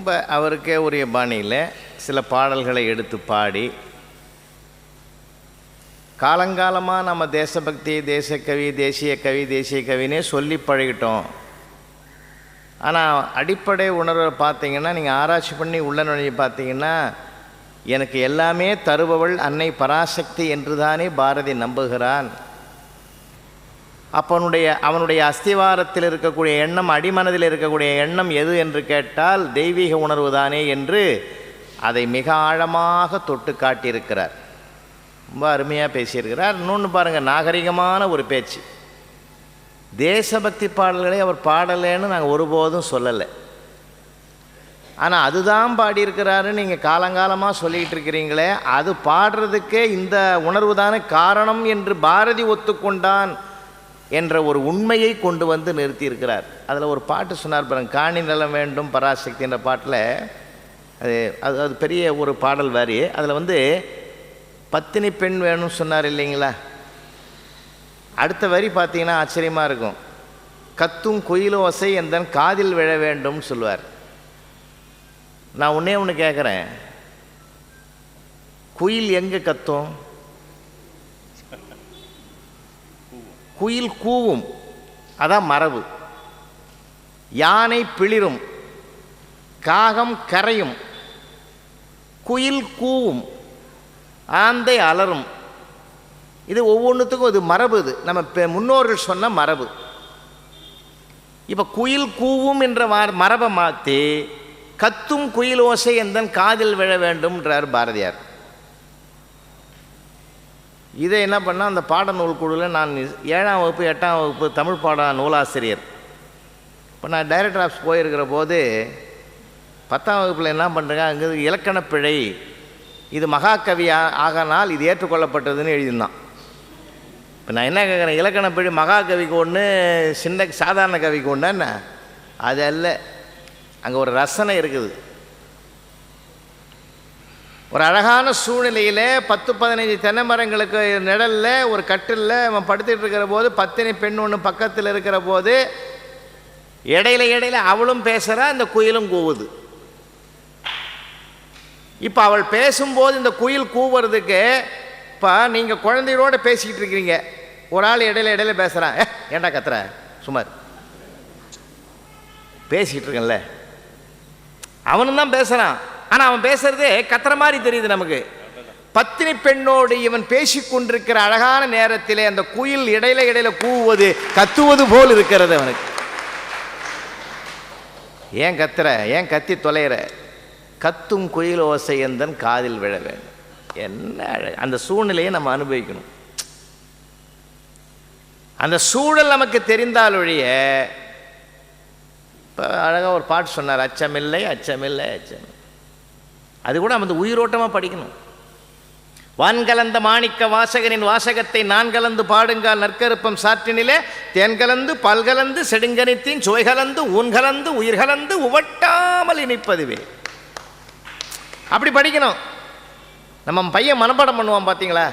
ரொம்ப அவருக்கே உரிய பாணியில் சில பாடல்களை எடுத்து பாடி காலங்காலமாக நம்ம தேசபக்தி, தேசக்கவி, தேசிய கவினே சொல்லி பழகிட்டோம். ஆனால் அடிப்படை உணர்வை பார்த்தீங்கன்னா, நீங்கள் ஆராய்ச்சி பண்ணி உள்ள நுழைஞ்சு பார்த்தீங்கன்னா, எனக்கு எல்லாமே தருபவள் அன்னை பராசக்தி என்று தானே பாரதி நம்புகிறான். அப்போ அவனுடைய அஸ்திவாரத்தில் இருக்கக்கூடிய எண்ணம், அடிமனதில் இருக்கக்கூடிய எண்ணம் எது என்று கேட்டால் தெய்வீக உணர்வு தானே என்று அதை மிக ஆழமாக தொட்டு காட்டியிருக்கிறார். ரொம்ப அருமையாக பேசியிருக்கிறார். இன்னொன்று பாருங்கள், நாகரிகமான ஒரு பேச்சு. தேசபக்தி பாடல்களை அவர் பாடலைன்னு நாங்கள் ஒருபோதும் சொல்லலை. ஆனால் அதுதான் பாடியிருக்கிறாருன்னு நீங்கள் காலங்காலமாக சொல்லிகிட்டு இருக்கிறீங்களே, அது பாடுறதுக்கே இந்த உணர்வு தானே காரணம் என்று பாரதி ஒத்துக்கொண்டான் என்ற ஒரு உண்மையை கொண்டு வந்து நிறுத்தியிருக்கிறார். அதில் ஒரு பாட்டு சொன்னார் பாருங்க, காணி நிலம் வேண்டும் பராசக்தி என்ற பாட்டில். அது பெரிய ஒரு பாடல் வரி. அதில் பத்தினி பெண் வேணும்னு சொன்னார் இல்லைங்களா. அடுத்த வரி பார்த்தீங்கன்னா ஆச்சரியமாக இருக்கும். கத்தும் குயிலோசை எந்தன் காதில் விழ வேண்டும்னு சொல்லுவார். நான் ஒன்று கேட்குறேன், குயில் எங்கே கத்தும்? குயில் கூவும், அதான் மரபு. யானை பிளிரும், காகம் கரையும், குயில் கூவும், ஆந்தை அலரும். இது ஒவ்வொன்றுத்துக்கும் இது மரபு. இது நம்ம முன்னோர்கள் சொன்ன மரபு. இப்போ குயில் கூவும் என்ற மரபை மாற்றி கத்தும் குயிலோசை எந்தன் காதில் விழ வேண்டும்ன்றார் பாரதியார். இதை என்ன பண்ணால், அந்த பாடநூல் குழுவில் நான் 7ஆம் வகுப்பு 8ஆம் வகுப்பு தமிழ் பாட நூலாசிரியர். இப்போ நான் டைரக்டர் ஆஃபீஸ் போயிருக்கிற போது 10ஆம் வகுப்பில் என்ன பண்ணுறேங்க, அங்கே இலக்கண பிழை, இது மகாகவி ஆகனால் இது ஏற்றுக்கொள்ளப்பட்டதுன்னு எழுதியிருந்தான். இப்போ நான் என்ன கேட்குறேன், இலக்கண பிழை மகாகவிக்கு ஒன்று, சின்ன சாதாரண கவிக்கு ஒன்று என்ன? அது அல்ல. அங்கே ஒரு ரசனை இருக்குது. ஒரு அழகான சூழ்நிலையில் 10-15 தென்னை மரங்களுக்கு நிழலில் ஒரு கட்டிலில் அவன் படுத்துட்டு இருக்கிற போது பத்தினி பெண் ஒன்று பக்கத்தில் இருக்கிற போது இடையில அவளும் பேசுகிறா, இந்த குயிலும் கூவுது. இப்போ அவள் பேசும்போது இந்த குயில் கூவுறதுக்கு, இப்போ நீங்கள் குழந்தையோடு பேசிக்கிட்டு இருக்கிறீங்க, ஒரு ஆள் இடையில பேசுகிறான், ஏண்டா கத்துற, சுமார் பேசிக்கிட்டு இருக்கேன்ல, அவனும் தான் பேசுகிறான். ஆனால் அவன் பேசுறது கத்துற மாதிரி தெரியுது நமக்கு. பத்தினி பெண்ணோடு இவன் பேசிக்கொண்டிருக்கிற அழகான நேரத்திலே அந்த குயில் இடையில கூவுவது, கத்துவது போல் இருக்கிறது அவனுக்கு. ஏன் கத்துற, ஏன் கத்தி தொலைகிற? கத்தும் குயில் ஓசை எந்தன் காதில் விழ வேண்டும். என்ன அந்த சூழ்நிலையை நம்ம அனுபவிக்கணும். அந்த சூழல் நமக்கு தெரிந்தால் ஒழிய, இப்போ அழகாக ஒரு பாட்டு சொன்னார், அச்சமில்லை அச்சமில்லை அச்சம். அது கூட நம்ம உயிரோட்டமாக படிக்கணும். வான்கலந்த மாணிக்க வாசகனின் வாசகத்தை நான் கலந்து பாடுங்கால் நற்கருப்பம் சாற்றினிலே தேன் கலந்து பல் கலந்து செடுங்கனித்தின் சுவை கலந்து ஊன் கலந்து உயிர் கலந்து உவட்டாமல் இனிப்பதுவே. அப்படி படிக்கணும். நம்ம பையன் மனப்பாடம் பண்ணுவான் பார்த்தீங்களா,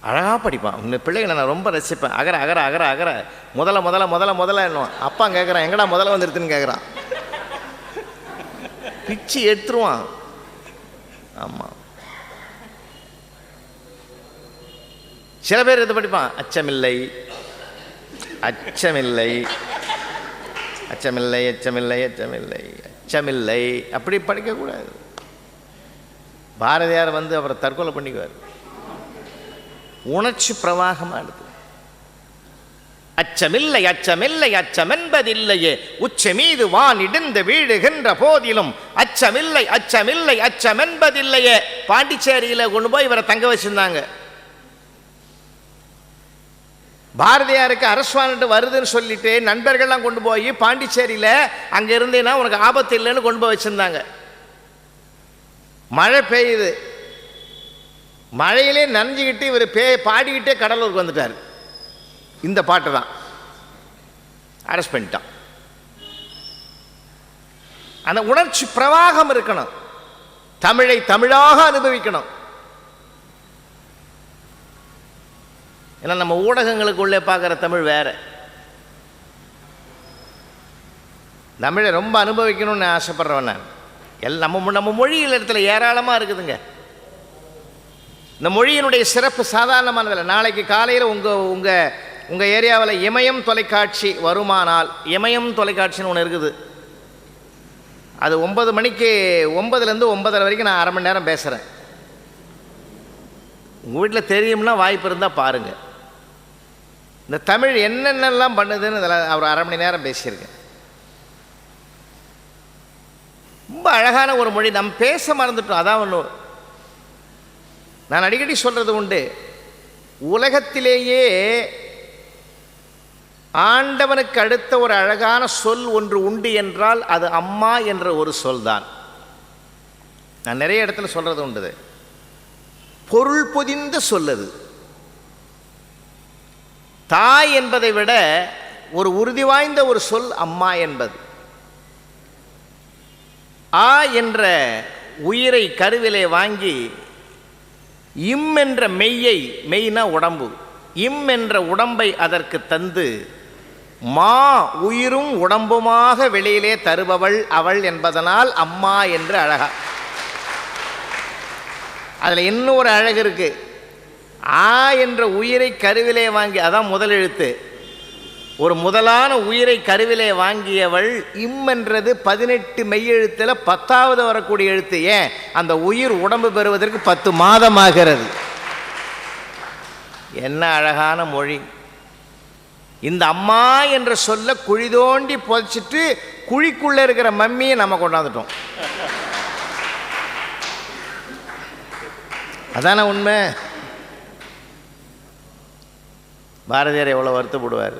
அழகாக படிப்பான். உங்கள் பிள்ளைகளை நான் ரொம்ப ரசிப்பேன். அகர அகர அகர அகர முதல்ல என்னுவான். அப்பா கேட்குறான், எங்கடா முதல்ல வந்துருதுன்னு கேட்குறான். பிச்சு எடுத்துருவான். ஆமாம், சில பேர் இதை படிப்பான், அச்சமில்லை அச்சமில்லை அச்சமில்லை அச்சமில்லை அச்சமில்லை அச்சமில்லை. அப்படி படிக்கக்கூடாது. பாரதியார் அவரை தற்கொலை பண்ணிக்குவார். உணர்ச்சி பிரவாகமாக எடுத்து, அச்சமில்லை அச்சமில்லை அச்சமென்பதில்லையே உச்சி மீது வான் இடிந்து வீழுகின்ற போதிலும் அச்சமில்லை அச்சமில்லை அச்சமென்பதில்லையே. பாண்டிச்சேரியில் கொண்டு போய் இவரை தங்க வச்சிருந்தாங்க. பாரதியாருக்கு அரஸ்வான்ட்டு வருதுன்னு சொல்லிட்டு நண்பர்கள்லாம் கொண்டு போய் பாண்டிச்சேரியில் அங்கே இருந்தேன்னா உனக்கு ஆபத்து இல்லைன்னு கொண்டு போய் வச்சுருந்தாங்க. மழை பெய்யுது, மழையிலே நனைஞ்சிக்கிட்டு இவர் பாடிக்கிட்டே கடலூருக்கு வந்துட்டார். இந்த பாட்டு தான் அரெஸ்ட் பண்ணிட்டான். அந்த உணர்ச்சி பிரவாகம் இருக்கணும். தமிழை தமிழாக அனுபவிக்கணும். ஏன்னா நம்ம ஊடகங்களுக்கு உள்ளே பார்க்குற தமிழ் வேற. தமிழை ரொம்ப அனுபவிக்கணும்னு ஆசைப்பட்றவன் நான். நம்ம மொழியில் இடத்துல ஏராளமாக இருக்குதுங்க. இந்த மொழியினுடைய சிறப்பு சாதாரணமானதில்லை. நாளைக்கு காலையில் உங்கள் ஏரியாவில் இமயம் தொலைக்காட்சி வருமானால், இமயம் தொலைக்காட்சின்னு ஒன்று இருக்குது. அது 9 மணிக்கு 9லேருந்து 9:30 வரைக்கும் நான் அரை மணி நேரம் பேசுகிறேன். உங்கள் வீட்டில் தெரியும்னா வாய்ப்பு இருந்தால் பாருங்கள். இந்த தமிழ் என்னென்னலாம் பண்ணுதுன்னு இதெல்லாம் ஒரு அரை மணி நேரம் பேசியிருக்கேன். ரொம்ப அழகான ஒரு மொழி. நம்ம பேச மறந்துட்டோம். அதான் ஒன்று நான் அடிக்கடி சொல்கிறது உண்டு. உலகத்திலேயே ஆண்டவனுக்கு அடுத்த ஒரு அழகான சொல் ஒன்று உண்டு என்றால் அது அம்மா என்ற ஒரு சொல் தான். நான் நிறைய இடத்துல சொல்கிறது உண்டு. பொருள் பொதிந்த சொல்லது. தாய் என்பதை விட ஒரு உறுதி வாய்ந்த ஒரு சொல் அம்மா என்பது. ஆ என்ற உயிரை கருவிலே வாங்கி இம் என்ற மெய்யை, மெய்னா உடம்பு, இம் என்ற உடம்பை அதற்கு தந்து மா உயிரும் உடம்புமாக வெளியிலே தருபவள் அவள் என்பதனால் அம்மா என்று அழகா. அதில் இன்னும் ஒரு அழகு இருக்கு. ஆ என்ற உயிரை கருவிலே வாங்கி, அதான் முதல் எழுத்து. ஒரு முதலான உயிரை கருவிலே வாங்கியவள். இம் என்றது 18 மெய்யெழுத்தில் 10வது வரக்கூடிய எழுத்து. ஏன்? அந்த உயிர் உடம்பு பெறுவதற்கு 10 மாதம் ஆகிறது. என்ன அழகான மொழி! இந்த அம்மா என்ற சொல்ல குழி தோண்டி புதைச்சிட்டு குழிக்குள்ளே இருக்கிற மம்மியை நம்ம கொண்டாந்துட்டோம். அதான உண்மை. பாரதியார் எவ்வளோ வருத்தப்படுவார்.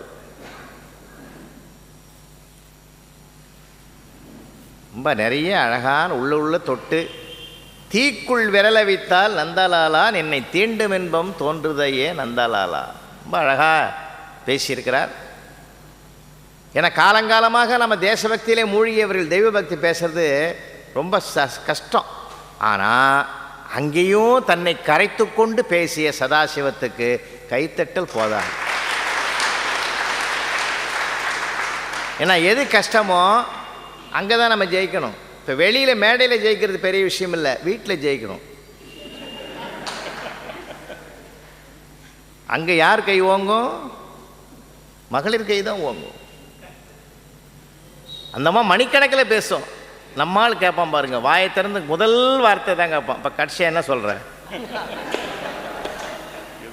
ரொம்ப நிறைய அழகான உள்ள தொட்டு தீக்குள் விரல வைத்தால் நந்தாலாலா என்னை தீண்டும் என்பம் தோன்றுதையே நந்தாலாலா. ரொம்ப அழகாக பேசியிருக்கிறார். ஏன்னா காலங்காலமாக நம்ம தேசபக்தியிலே மூழ்கியவர்கள் தெய்வ பக்தி பேசுறது ரொம்ப கஷ்டம். ஆனால் அங்கேயும் தன்னை கரைத்து கொண்டு பேசிய சதாசிவத்துக்கு கைத்தட்டல் போதாது. ஏன்னா எது கஷ்டமோ அங்கே தான் நம்ம ஜெயிக்கணும். இப்போ வெளியில் மேடையில் ஜெயிக்கிறது பெரிய விஷயம் இல்லை, வீட்டில் ஜெயிக்கணும். அங்கே யார் கை ஓங்கும்? மகளிர் கை தான் ஓங்கும். அந்தம்மா மணிக்கணக்கில் பேசும். நம்மால் கேட்பான் பாருங்க, வாயை திறந்து முதல் வார்த்தை தான் கேட்பான். இப்போ கடைசியாக என்ன சொல்கிறேன்?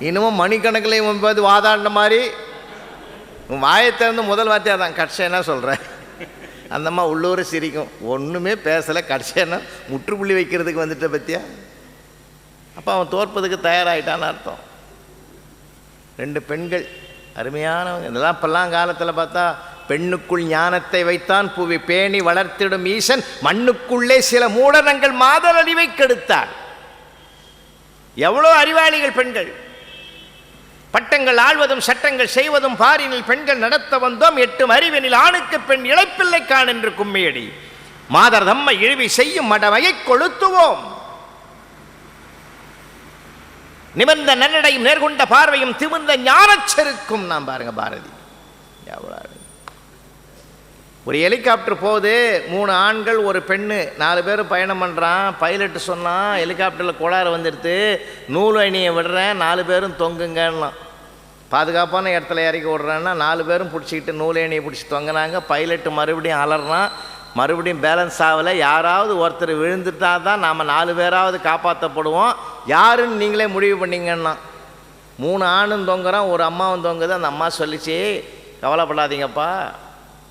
இன்னமும் மணிக்கணக்கில் பார்த்து வாதாடின மாதிரி வாயை திறந்து முதல் வார்த்தையாக தான் கடைசியாக என்ன சொல்கிறேன். அந்தம்மா உள்ளூர் சிரிக்கும். ஒன்றுமே பேசலை, கடைசியாக என்ன முற்றுப்புள்ளி வைக்கிறதுக்கு வந்துட்ட பற்றியா? அப்போ அவன் தோற்பதுக்கு தயாராகிட்டான்னு அர்த்தம். 2 பெண்கள் அருமையானவங்க. இதெல்லாம் இப்பெல்லாம் காலத்தில் பார்த்தா பெண்ணுக்குள் ஞானத்தை வைத்தான் புவி பேணி வளர்த்திடும் ஈசன் மண்ணுக்குள்ளே சில மூடனங்கள் மாதர் அறிவை கெடுத்தார். எவ்வளோ அறிவாளிகள் பெண்கள்! பட்டங்கள் ஆழ்வதும் சட்டங்கள் செய்வதும் பாரினில் பெண்கள் நடத்த வந்தோம். 8 அறிவினில் ஆணுக்கு பெண் இழைப்பில்லை கான் என்று கும்மியடி மாதர் தம்மை இழிவி செய்யும் மடமையை கொளுத்துவோம். நிமிர்ந்த நன்னடையும் நேர்கொண்ட பார்வையும் திமிர்ந்த ஞானச்செருக்கும். நாம் பாருங்க பாரதி எவ்வளவு. ஒரு ஹெலிகாப்டர் போகுது, 3 ஆண்கள் 1 பெண்ணு, 4 பேர் பயணம் பண்ணுறான். பைலட்டு சொன்னான், ஹெலிகாப்டரில் கோளாறு வந்துடுத்து, நூல் அணியை விடுறேன், 4 பேரும் தொங்குங்கன்னா. பாதுகாப்பான இடத்துல இறக்கி விடுறேன்னா 4 பேரும் பிடிச்சிக்கிட்டு நூல் அணியை பிடிச்சி தொங்கினாங்க. பைலட்டு மறுபடியும் அலறான், மறுபடியும் பேலன்ஸ் ஆகலை. யாராவது ஒருத்தர் விழுந்துட்டா தான் நாம் 4 பேராவது காப்பாற்றப்படுவோம், யாருன்னு நீங்களே முடிவு பண்ணிங்கன்னா. 3 ஆணும் தொங்குறான், 1 அம்மாவும் தொங்குது. அந்த அம்மா சொல்லிச்சு, கவலைப்படாதீங்கப்பா,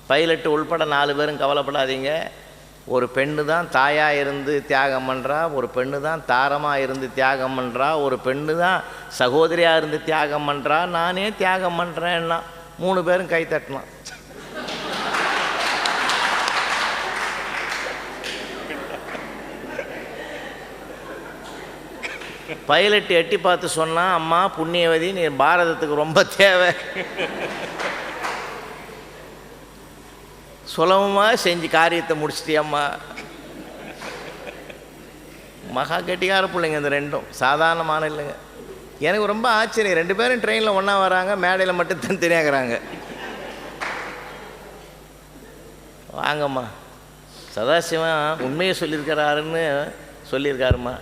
பைலட்டு உள்பட 4 பேரும் கவலைப்படாதீங்க. ஒரு பெண்ணு தான் தாயாக இருந்து தியாகம் பண்ணுறா, ஒரு பெண்ணு தான் தாரமாக இருந்து தியாகம் பண்ணுறா, ஒரு பெண்ணு தான் சகோதரியாக இருந்து தியாகம் பண்ணுறா, நானே தியாகம் பண்ணுறேன்னா 3 பேரும் கை தட்டலாம். பைலட் எட்டி பார்த்து சொன்னான், அம்மா புண்ணியவதி, நீ பாரதத்துக்கு ரொம்ப தேவை, சுலபமாக செஞ்சு காரியத்தை முடிச்சிட்டியம்மா. மகா கெட்டிக்கார பிள்ளைங்க இந்த 2ம், சாதாரணமான இல்லைங்க. எனக்கு ரொம்ப ஆச்சரியம். 2 பேரும் ட்ரெயினில் ஒன்றா வராங்க, மேடையில் மட்டும் தனியாகிறாங்க. வாங்கம்மா, சதாசிவன் உண்மையை சொல்லியிருக்கிறாருன்னு சொல்லியிருக்காருமா.